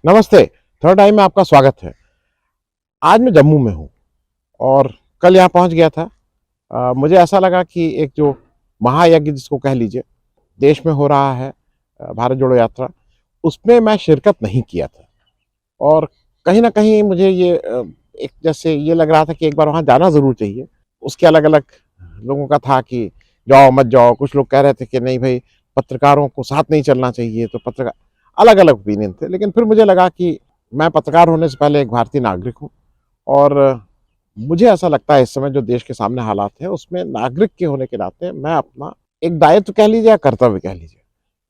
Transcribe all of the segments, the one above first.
नमस्ते। Third time में आपका स्वागत है। आज मैं जम्मू में हूँ और कल यहाँ पहुँच गया था। मुझे ऐसा लगा कि एक जो महायज्ञ जिसको कह लीजिए, देश में हो रहा है, भारत जोड़ो यात्रा, उसमें मैं शिरकत नहीं किया था और कहीं न कहीं मुझे ये एक जैसे ये लग रहा था कि एक बार वहाँ जाना ज़रूर चाहिए। उसके अलग-अलग लोगों का था कि जाओ, मत जाओ। कुछ लोग कह रहे थे कि नहीं भई, पत्रकारों को साथ नहीं चलना चाहिए, तो पत्रकार अलग-अलग ओपिनियन थे। लेकिन फिर मुझे लगा कि मैं पत्रकार होने से पहले एक भारतीय नागरिक हूँ और मुझे ऐसा लगता है इस समय जो देश के सामने हालात हैं, उसमें नागरिक के होने के नाते मैं अपना एक दायित्व कह लीजिए या कर्तव्य कह लीजिए,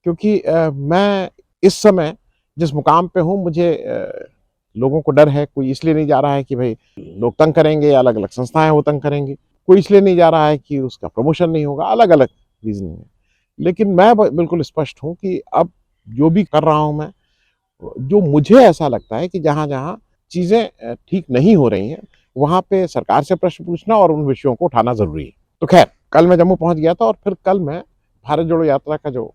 क्योंकि मैं इस समय जिस मुकाम पे हूँ, मुझे लोगों को डर है। कोई इसलिए नहीं जा रहा है कि भई लोग तंग करेंगे या अलग-अलग संस्थाएँ वो तंग करेंगी। कोई इसलिए नहीं जा रहा है कि उसका प्रमोशन नहीं होगा, अलग-अलग रीज़निंग है। लेकिन मैं ब बिल्कुल स्पष्ट हूँ कि अब जो भी कर रहा हूँ मैं, जो मुझे ऐसा लगता है कि जहाँ-जहाँ चीज़ें ठीक नहीं हो रही हैं, वहाँ पे सरकार से प्रश्न पूछना और उन विषयों को उठाना ज़रूरी है। तो ख़ैर, कल मैं जम्मू पहुँच गया था और फिर कल मैं भारत जोड़ो यात्रा का जो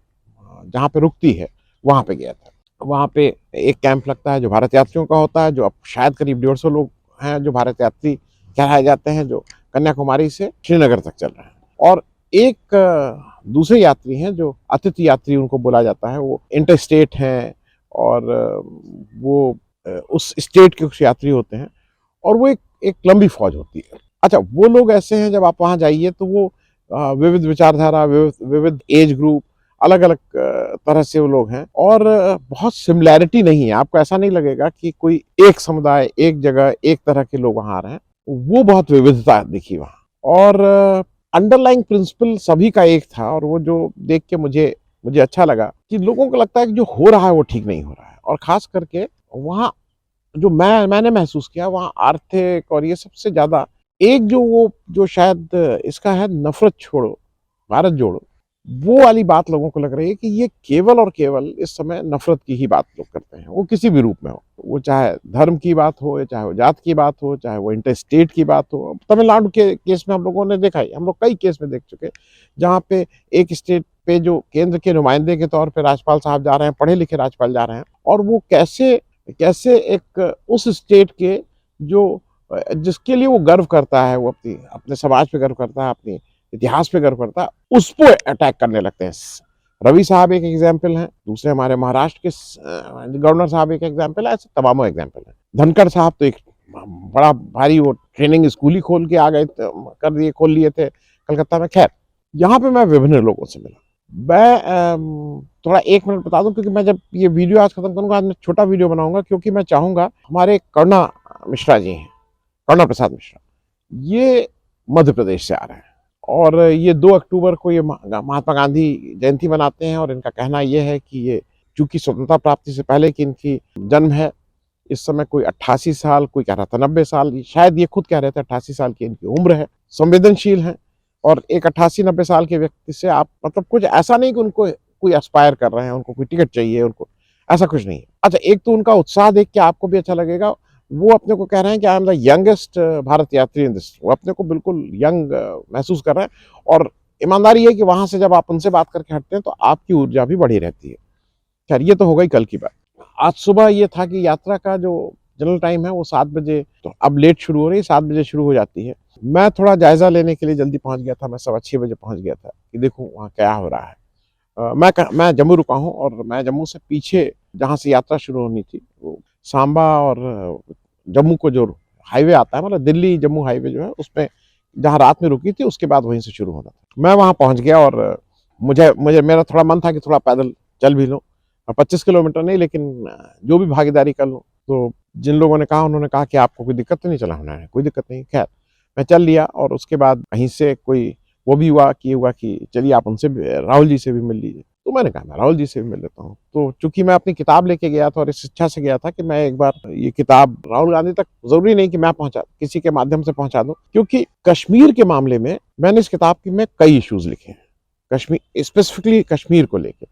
जहाँ पे रुकती है, वहाँ पे गया था। वहाँ पे एक कैंप लगता है जो भारत यात्रियों का होता है, जो अब शायद करीब 150 लोग हैं जो भारत यात्री कहलाए जाते हैं, जो कन्याकुमारी से श्रीनगर तक चल रहे हैं। और एक दूसरे यात्री हैं जो अतिथि यात्री उनको बोला जाता है, वो इंटरस्टेट हैं और वो उस स्टेट के कुछ यात्री होते हैं और वो एक लंबी फौज होती है। अच्छा, वो लोग ऐसे हैं, जब आप वहाँ जाइए तो वो विविध विचारधारा, विविध विविध एज ग्रुप, अलग-अलग तरह से वो लोग हैं और बहुत सिमिलैरिटी नहीं है। आपको ऐसा नहीं लगेगा कि कोई एक समुदाय, एक जगह, एक तरह के लोग वहाँ आ रहे हैं। वो बहुत विविधता दिखी वहाँ और अंडरलाइंग प्रिंसिपल सभी का एक था और वो जो देख के मुझे मुझे अच्छा लगा कि लोगों को लगता है कि जो हो रहा है वो ठीक नहीं हो रहा है और ख़ास करके वहाँ जो मैंने महसूस किया वहाँ आर्थिक और ये सबसे ज़्यादा एक जो वो जो शायद इसका है नफ़रत छोड़ो, भारत जोड़ो, वो वाली बात लोगों को लग रही है कि ये केवल और केवल इस समय नफ़रत की ही बात लोग करते हैं, वो किसी भी रूप में हो। वो चाहे धर्म की बात हो, या चाहे वो जात की बात हो, चाहे वो इंटर-स्टेट की बात हो। तमिलनाडु के केस में हम लोगों ने देखा ही, हम लोग कई केस में देख चुके हैं, जहाँ पे एक स्टेट पे जो केंद्र के नुमाइंदे के तौर पे राज्यपाल साहब जा रहे हैं, पढ़े-लिखे राज्यपाल जा रहे हैं और वो कैसे कैसे एक उस स्टेट के जो जिसके लिए वो गर्व करता है, वो अपने समाज पे गर्व करता है, अपने इतिहास पे गर्व करता है, उसपे अटैक करने लगते हैं। रवि साहब एक एग्जाम्पल हैं, दूसरे हमारे महाराष्ट्र के गवर्नर साहब एक एग्जाम्पल है, ऐसे तमामों एग्जाम्पल हैं। धनखड़ साहब तो एक बड़ा भारी वो ट्रेनिंग स्कूल ही खोल के आ गए, कर दिए, खोल लिए थे कलकत्ता में। खैर, यहाँ पे मैं विभिन्न लोगों से मिला। मैं थोड़ा 1 मिनट बता दूँ, क्योंकि मैं जब ये वीडियो आज खत्म करूँगा, आज मैं छोटा वीडियो बनाऊँगा, क्योंकि मैं चाहूँगा हमारे करुणा मिश्रा जी हैं, करुणा प्रसाद मिश्रा, ये मध्य प्रदेश से आ रहे हैं और ये 2 अक्टूबर को ये महात्मा गांधी जयंती मनाते हैं और इनका कहना ये है कि ये चूँकि स्वतंत्रता प्राप्ति से पहले की इनकी जन्म है, इस समय कोई 88 साल, कोई कह रहा था 90 साल, शायद ये खुद कह रहे थे 88 साल की इनकी उम्र है, संवेदनशील हैं और एक 88-90 साल के व्यक्ति से आप मतलब कुछ ऐसा नहीं कि उनको कोई एस्पायर कर रहे हैं, उनको कोई टिकट चाहिए, उनको ऐसा कुछ नहीं है। अच्छा, एक तो उनका उत्साह देख के आपको भी अच्छा लगेगा, वो अपने को कह रहे हैं कि I am the youngest Bharat यात्री इन दिस, वो अपने को बिल्कुल यंग महसूस कर रहे हैं और ईमानदारी है कि वहाँ से जब आप उनसे बात करके हटते हैं, तो आपकी ऊर्जा भी बढ़ी रहती है। खैर, ये तो हो गई कल की बात। आज सुबह ये था कि यात्रा का जो जनरल टाइम है वो 7 बजे, तो अब लेट शुरू हो रही है, 7 बजे शुरू हो जाती है। मैं थोड़ा जायज़ा लेने के लिए जल्दी पहुँच गया था, मैं सवा 6 बजे पहुँच गया था कि देखूँ वहाँ क्या हो रहा है। मैं जम्मू रुका हूँ और मैं जम्मू से पीछे जहाँ से यात्रा शुरू होनी थी, वो सांबा और जम्मू को जो हाईवे आता है, मतलब दिल्ली जम्मू हाईवे जो है, उसमें जहाँ रात में रुकी थी, उसके बाद वहीं से शुरू होना था। मैं वहाँ पहुँच गया और मुझे मुझे मेरा थोड़ा मन था कि थोड़ा पैदल चल भी लूँ। 25 किलोमीटर नहीं, लेकिन जो भी भागीदारी कर लूँ। तो जिन लोगों ने कहा, उन्होंने कहा कि आपको कोई दिक्कत तो नहीं चलाना है? कोई दिक्कत नहीं। खैर, मैं चल लिया और उसके बाद कहीं से कोई वो भी हुआ कि चलिए आप उनसे भी, राहुल जी से भी मिल लीजिए। तो मैंने कहा मैं राहुल जी से भी मिल लेता हूँ। तो चूँकि मैं अपनी किताब लेके गया था और इस इच्छा से गया था कि मैं एक बार ये किताब राहुल गांधी तक, ज़रूरी नहीं कि मैं पहुँचा, किसी के माध्यम से पहुँचा दूँ, क्योंकि कश्मीर के मामले में मैंने इस किताब की में कई इश्यूज़ लिखे हैं। कश्मीर, स्पेसिफिकली कश्मीर को लेके।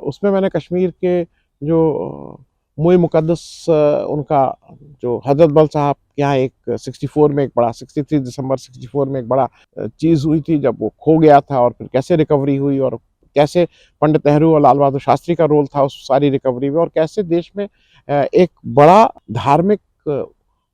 उसमें मैंने कश्मीर के जो मुई मुक़द्दस, उनका जो हज़रत बल साहब के यहाँ एक 64 में एक बड़ा 63 दिसंबर 64 में एक बड़ा चीज़ हुई थी, जब वो खो गया था और फिर कैसे रिकवरी हुई और कैसे पंडित नेहरू और लाल बहादुर शास्त्री का रोल था उस सारी रिकवरी में और कैसे देश में एक बड़ा धार्मिक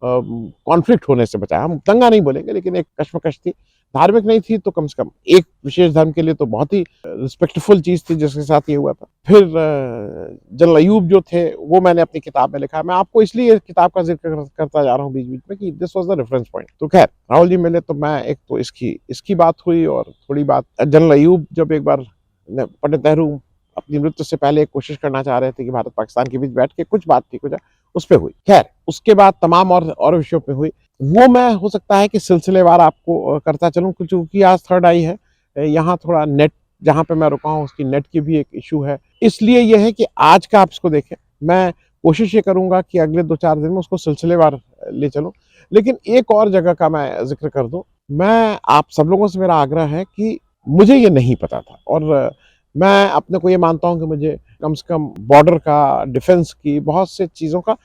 कॉन्फ्लिक्ट होने से बचाया। हम दंगा नहीं बोलेंगे, लेकिन एक कश्मकश थी। धार्मिक नहीं थी तो कम से कम एक विशेष धर्म के लिए तो बहुत ही रिस्पेक्टफुल चीज थी जिसके साथ ये हुआ था। फिर जनरल अयूब जो थे वो मैंने अपनी किताब में लिखा। मैं आपको इसलिए किताब का जिक्र करता जा रहा हूँ बीच बीच में कि this was the reference point. तो खैर राहुल जी मिले तो मैं एक तो इसकी बात हुई, और थोड़ी बात जनरल अयूब जब एक बार पंडित नेहरू अपनी मृत्यु से पहले एक कोशिश करना चाह रहे थे कि भारत पाकिस्तान के बीच बैठ के कुछ बात थी, कुछ उस पर हुई। खैर उसके बाद तमाम और विषयों पे हुई। वो मैं हो सकता है कि सिलसिलेवार आपको करता चलूं, क्योंकि आज थर्ड आई है, यहाँ थोड़ा नेट जहाँ पे मैं रुका हूँ उसकी नेट की भी एक इशू है, इसलिए यह है कि आज का आप इसको देखें। मैं कोशिश ये करूंगा कि अगले 2-4 दिन में उसको सिलसिलेवार ले चलूं। लेकिन एक और जगह का मैं जिक्र कर दूं। मैं आप सब लोगों से मेरा आग्रह है कि मुझे ये नहीं पता था, और मैं अपने को ये मानता हूं कि मुझे कम से कम बॉर्डर का, डिफेंस की, बहुत से चीज़ों का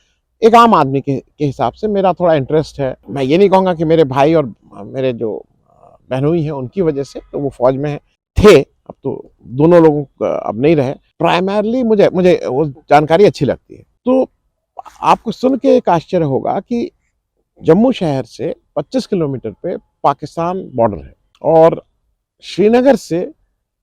एक आम आदमी के हिसाब से मेरा थोड़ा इंटरेस्ट है। मैं ये नहीं कहूँगा कि मेरे भाई और मेरे जो बहनोई हैं उनकी वजह से तो वो फौज में थे, अब तो दोनों लोगों अब नहीं रहे। प्राइमरली मुझे मुझे वो जानकारी अच्छी लगती है। तो आपको सुन के एक आश्चर्य होगा कि जम्मू शहर से 25 किलोमीटर पे पाकिस्तान बॉर्डर है, और श्रीनगर से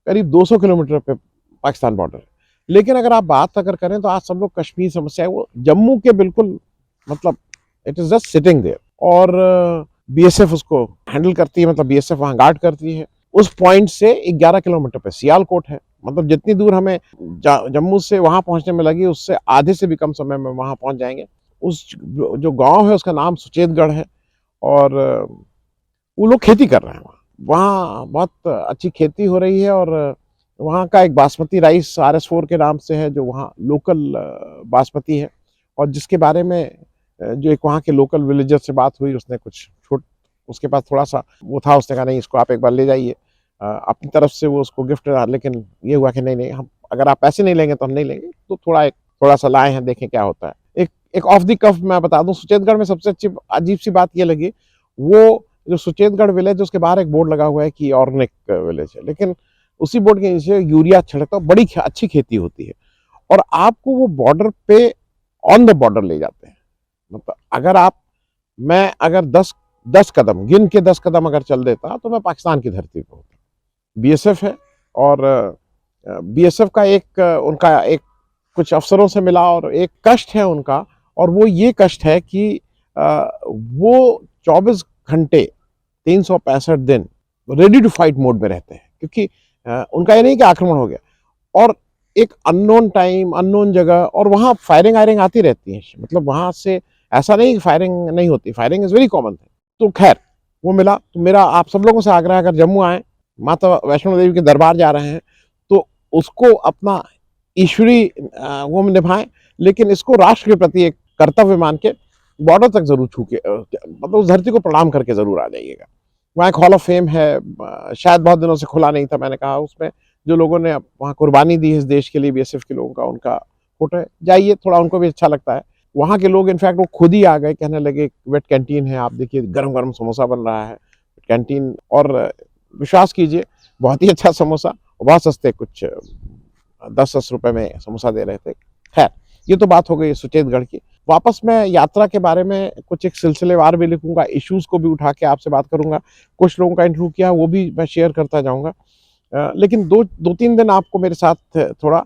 करीब 200 किलोमीटर पे पाकिस्तान बॉर्डर है। लेकिन अगर आप बात करें तो आज सब लोग कश्मीर समस्या है, वो जम्मू के बिल्कुल मतलब it is just sitting there, और बीएसएफ उसको हैंडल करती है, मतलब बीएसएफ वहां गार्ड करती है। उस पॉइंट से 11 किलोमीटर पे सियालकोट है, मतलब जितनी दूर हमें जम्मू से वहां पहुंचने में लगी उससे आधे से भी कम समय में वहां पहुंच जाएंगे। उस जो गांव है उसका नाम सुचेतगढ़ है, और वो लोग खेती कर रहे हैं। वहाँ बहुत अच्छी खेती हो रही है, और वहाँ का एक बासमती राइस RS4 के नाम से है जो वहाँ लोकल बासमती है, और जिसके बारे में जो एक वहाँ के लोकल विलेजर से बात हुई, उसने कुछ छूट, उसके पास थोड़ा सा वो था, उसने कहा नहीं इसको आप एक बार ले जाइए अपनी तरफ से, वो उसको गिफ्ट। लेकिन ये हुआ कि नहीं हम, अगर आप पैसे नहीं लेंगे तो हम नहीं लेंगे, तो थोड़ा सा लाए हैं, देखें क्या होता है। एक ऑफ द कफ मैं बता दूं, सुचेतगढ़ में सबसे अच्छी अजीब सी बात ये लगी, वो जो सुचेतगढ़ विलेज, उसके बाहर एक बोर्ड लगा हुआ है कि ऑर्गेनिक विलेज है, लेकिन उसी बोर्ड के नीचे यूरिया छिड़कता, बड़ी अच्छी खेती होती है, और आपको वो बॉर्डर पे ऑन द बॉर्डर ले जाते हैं। मतलब अगर 10 कदम गिन के 10 कदम अगर चल देता तो मैं पाकिस्तान की धरती पर होता। बीएसएफ है, और बीएसएफ का उनका एक कुछ अफसरों से मिला, और एक कष्ट है उनका, और वो ये कष्ट है कि वो 24 घंटे 365 दिन रेडी टू फाइट मोड में रहते हैं, क्योंकि उनका ये नहीं कि आक्रमण हो गया, और एक अननोन टाइम, अननोन जगह, और वहाँ फायरिंग आयरिंग आती रहती है। मतलब वहाँ से ऐसा नहीं कि फायरिंग नहीं होती, फायरिंग इज वेरी कॉमन। तो खैर वो मिला। तो मेरा आप सब लोगों से आग्रह है, अगर जम्मू आए, माता वैष्णो देवी के दरबार जा रहे हैं, तो उसको अपना ईश्वरी वो निभाएं, लेकिन इसको राष्ट्र के प्रति एक कर्तव्य मान के बॉर्डर तक जरूर छू के, मतलब उस धरती को प्रणाम करके जरूर आ जाइएगा। वहाँ एक हॉल ऑफ फेम है, शायद बहुत दिनों से खुला नहीं था, मैंने कहा उसमें जो लोगों ने वहाँ कुर्बानी दी है इस देश के लिए, बीएसएफ के लोगों का, उनका फोटो है, जाइए, थोड़ा उनको भी अच्छा लगता है। वहाँ के लोग इनफैक्ट वो खुद ही आ गए, कहने लगे वेट कैंटीन है, आप देखिए गरम गरम समोसा बन रहा है कैंटीन, और विश्वास कीजिए बहुत ही अच्छा समोसा, बहुत सस्ते, कुछ 10-10 रुपए में समोसा दे रहे थे। खैर ये तो बात हो गई सुचेतगढ़ की। वापस मैं यात्रा के बारे में कुछ एक सिलसिलेवार भी लिखूंगा, इश्यूज को भी उठा के आपसे बात करूंगा, कुछ लोगों का इंटरव्यू किया वो भी मैं शेयर करता जाऊंगा। लेकिन 2-3 दिन आपको मेरे साथ थोड़ा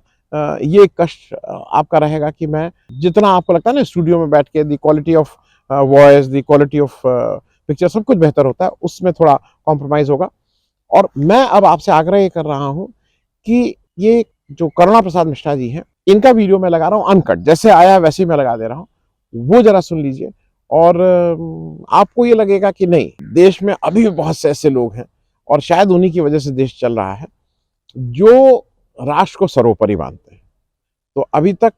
ये कष्ट आपका रहेगा कि मैं जितना आपको लगता है ना स्टूडियो में बैठ के the quality of voice, the quality of picture सब कुछ बेहतर होता है, उसमें थोड़ा कॉम्प्रोमाइज होगा। और मैं अब आपसे आग्रह ये कर रहा हूँ कि ये जो करुणा प्रसाद मिश्रा जी हैं, इनका वीडियो मैं लगा रहा हूँ अनकट, जैसे आया वैसे ही मैं लगा दे रहा हूँ, वो जरा सुन लीजिए, और आपको ये लगेगा कि नहीं, देश में अभी भी बहुत से ऐसे लोग हैं, और शायद उन्हीं की वजह से देश चल रहा है, जो राष्ट्र को सर्वोपरि मानते हैं। तो अभी तक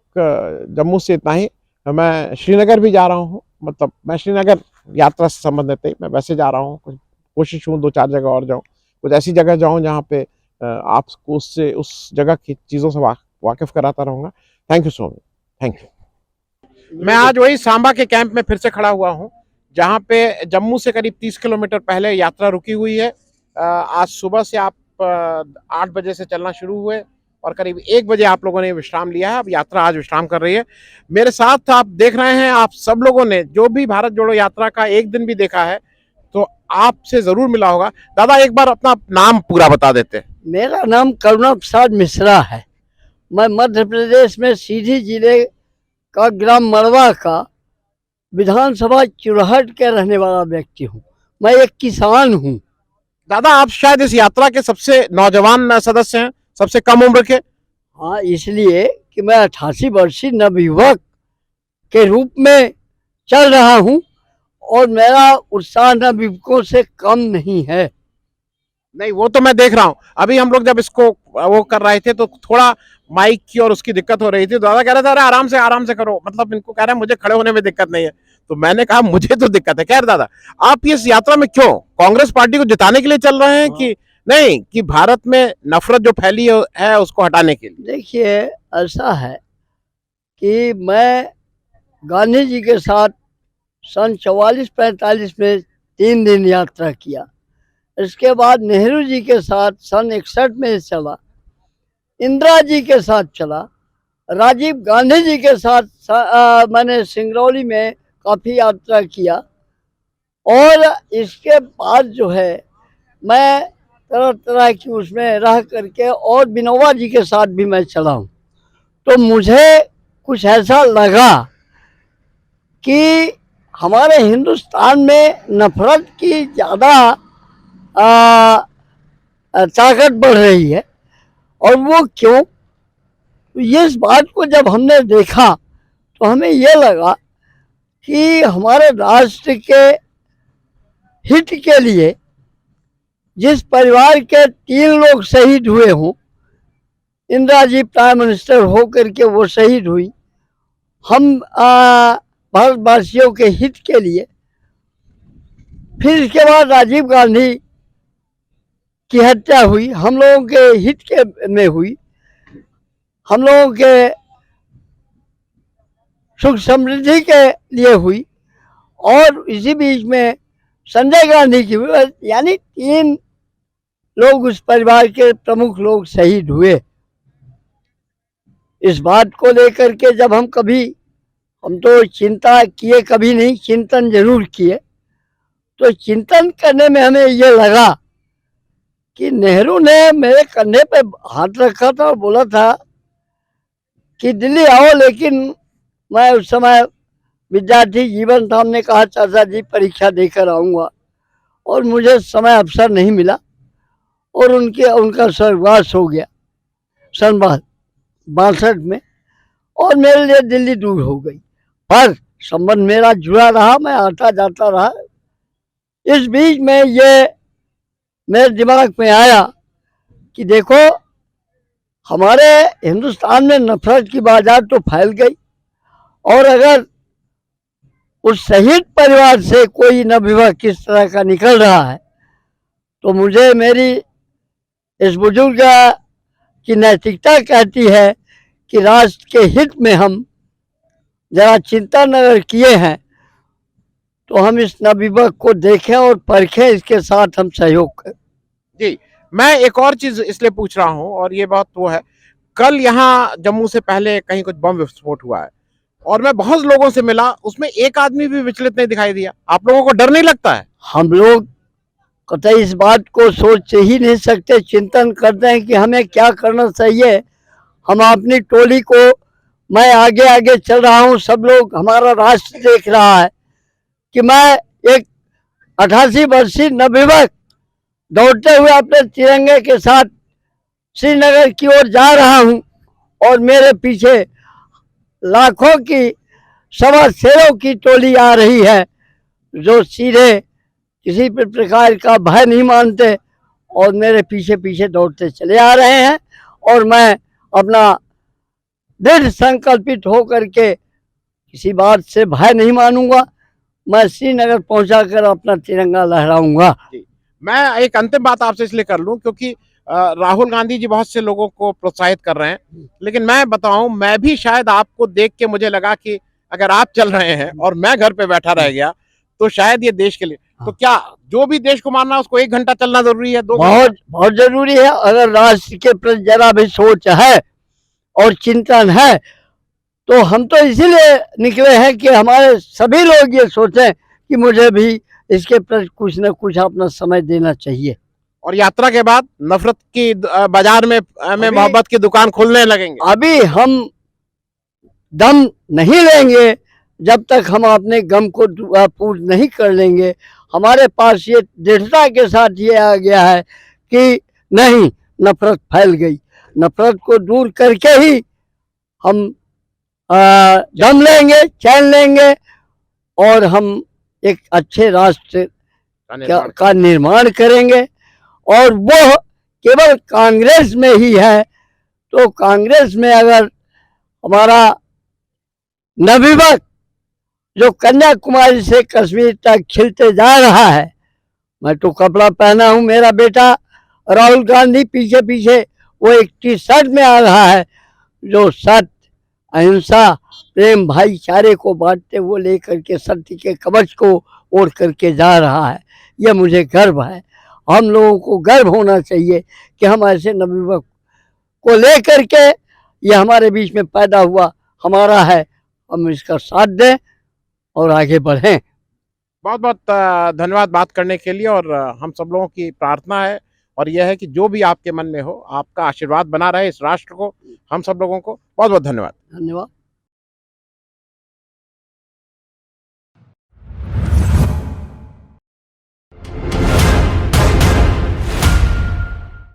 जम्मू से इतना ही। मैं श्रीनगर भी जा रहा हूँ, मतलब मैं श्रीनगर यात्रा से संबंधित है, मैं वैसे जा रहा हूँ, कोशिश हूँ 2-4 जगह और जाऊँ, कुछ ऐसी जगह जाऊँ जहाँ पे आपको उससे उस जगह की चीज़ों से वाकिफ कराता रहूँगा। Thank you so much, thank you. मैं आज वही सांबा के कैंप में फिर से खड़ा हुआ हूँ, जहाँ पे जम्मू से करीब 30 किलोमीटर पहले यात्रा रुकी हुई है। आज सुबह से आप 8 बजे से चलना शुरू हुए, और करीब 1 बजे आप लोगों ने विश्राम लिया है। अब यात्रा आज विश्राम कर रही है। मेरे साथ आप देख रहे हैं, आप सब लोगों ने जो भी भारत जोड़ो यात्रा का एक दिन भी देखा है तो आपसे जरूर मिला होगा। दादा एक बार अपना नाम पूरा बता देते। मेरा नाम करुणा प्रसाद मिश्रा है। मैं मध्य प्रदेश में सीधी जिले का ग्राम मड़वा का विधानसभा चुरहट के रहने वाला व्यक्ति हूँ। मैं एक किसान हूँ। दादा आप शायद इस यात्रा के सबसे नौजवान सदस्य हैं, सबसे कम उम्र के। हाँ, इसलिए कि मैं 88 वर्षीय नवयुवक के रूप में चल रहा हूँ और मेरा उत्साह नवयुवकों से कम नहीं है। नहीं वो तो मैं देख रहा हूँ। अभी हम लोग जब इसको वो कर रहे थे तो थोड़ा माइक की और उसकी दिक्कत हो रही थी। दादा कह रहा था अरे आराम से करो, मतलब इनको कह रहा है मुझे खड़े होने में दिक्कत नहीं है। तो मैंने कहा मुझे तो दिक्कत है। खैर दादा आप इस यात्रा में क्यों कांग्रेस पार्टी को जिताने के लिए चल रहे हैं कि नहीं कि भारत में नफरत जो फैली है उसको हटाने के लिए? देखिए, ऐसा है कि मैं गांधी जी के साथ सन 44-45 में 3 दिन यात्रा किया। इसके बाद नेहरू जी के साथ सन 61 में चला, इंदिरा जी के साथ चला, राजीव गांधी जी के साथ मैंने सिंगरौली में काफ़ी यात्रा किया और इसके बाद जो है मैं तरह तरह की उसमें रह करके और विनोबा जी के साथ भी मैं चला हूँ। तो मुझे कुछ ऐसा लगा कि हमारे हिंदुस्तान में नफरत की ज़्यादा ताकत बढ़ रही है। और वो क्यों? ये इस बात को जब हमने देखा तो हमें ये लगा कि हमारे राष्ट्र के हित के लिए जिस परिवार के 3 लोग शहीद हुए हों, इंदिरा जी प्राइम मिनिस्टर हो करके वो शहीद हुई, हम भारतवासियों के हित के लिए, फिर इसके बाद राजीव गांधी की हत्या हुई, हम लोगों के हित के में हुई, हम लोगों के सुख समृद्धि के लिए हुई, और इसी बीच में संजय गांधी की हुई, यानी 3 लोग उस परिवार के प्रमुख लोग शहीद हुए। इस बात को लेकर के जब हम तो चिंता किए कभी नहीं, चिंतन जरूर किए। तो चिंतन करने में हमें ये लगा कि नेहरू ने मेरे कंधे पे हाथ रखा था और बोला था कि दिल्ली आओ, लेकिन मैं उस समय विद्यार्थी जीवन था। हमने कहा चाचा जी परीक्षा देकर आऊँगा, और मुझे समय अवसर नहीं मिला और उनका स्वर्गवास हो गया सन 62 में, और मेरे लिए दिल्ली दूर हो गई। पर संबंध मेरा जुड़ा रहा, मैं आता जाता रहा। इस बीच में ये मेरे दिमाग में आया कि देखो, हमारे हिंदुस्तान में नफरत की बाजार तो फैल गई, और अगर उस शहीद परिवार से कोई नवयुवक किस तरह का निकल रहा है तो मुझे मेरी इस बुजुर्ग की नैतिकता कहती है कि राष्ट्र के हित में हम जरा चिंतन अगर किए हैं तो हम इस नवयुवक को देखें और परखें, इसके साथ हम सहयोग करें। जी मैं एक और चीज इसलिए पूछ रहा हूँ, और ये बात वो है, कल यहाँ जम्मू से पहले कहीं कुछ बम विस्फोट हुआ है और मैं बहुत लोगों से मिला, उसमें एक आदमी भी विचलित नहीं दिखाई दिया। आप लोगों को डर नहीं लगता है? हम लोग कतई इस बात को सोच ही नहीं सकते, चिंतन करते हैं कि हमें क्या करना चाहिए। हम अपनी टोली को, मैं आगे आगे चल रहा हूँ, सब लोग, हमारा राष्ट्र देख रहा है कि मैं एक 88 वर्षीय नवयुवक दौड़ते हुए अपने तिरंगे के साथ श्रीनगर की ओर जा रहा हूँ, और मेरे पीछे लाखों की सवा शेरों की टोली आ रही है जो सीधे किसी भी प्रकार का भय नहीं मानते और मेरे पीछे पीछे दौड़ते चले आ रहे हैं। और मैं अपना दृढ़ संकल्पित हो करके किसी बात से भय नहीं मानूंगा। मैं श्रीनगर पहुंचाकर अपना तिरंगा लहराऊंगा। मैं एक अंतिम बात आपसे इसलिए कर लूं क्योंकि राहुल गांधी जी बहुत से लोगों को प्रोत्साहित कर रहे हैं, लेकिन मैं बताऊं, मैं भी शायद आपको देख के मुझे लगा कि अगर आप चल रहे हैं और मैं घर पे बैठा रह गया तो शायद ये देश के लिए, तो क्या जो भी देश को मानना है उसको 1 घंटा चलना जरूरी है, 2 बहुत बहुत जरूरी है। अगर राष्ट्र के प्रति जरा भी सोच है और चिंतन है तो हम तो इसीलिए निकले हैं कि हमारे सभी लोग ये सोचें कि मुझे भी इसके प्रति कुछ न कुछ अपना समय देना चाहिए। और यात्रा के बाद नफरत की बाजार में मोहब्बत की दुकान खुलने लगेंगे। अभी हम दम नहीं लेंगे जब तक हम अपने गम को पूर्ण नहीं कर लेंगे। हमारे पास ये दृढ़ता के साथ ये आ गया है कि नहीं, नफरत फैल गई, नफरत को दूर करके ही हम दम लेंगे, चैन लेंगे और हम एक अच्छे राष्ट्र का निर्माण करेंगे। और वो केवल कांग्रेस में ही है। तो कांग्रेस में अगर हमारा नवयुवक जो कन्याकुमारी से कश्मीर तक खिलते जा रहा है, मैं तो कपड़ा पहना हूं, मेरा बेटा राहुल गांधी पीछे पीछे वो एक टी शर्ट में आ रहा है जो सत्य, अहिंसा, प्रेम, भाईचारे को बांटते हुए लेकर के सत्य के कवच को ओढ़ करके जा रहा है। यह मुझे गर्व है। हम लोगों को गर्व होना चाहिए कि हम ऐसे नवयुवक को लेकर के ये हमारे बीच में पैदा हुआ, हमारा है, हम इसका साथ दें और आगे बढ़ें। बहुत बहुत धन्यवाद बात करने के लिए। और हम सब लोगों की प्रार्थना है और यह है कि जो भी आपके मन में हो, आपका आशीर्वाद बना रहे इस राष्ट्र को, हम सब लोगों को। बहुत बहुत धन्यवाद। धन्यवाद।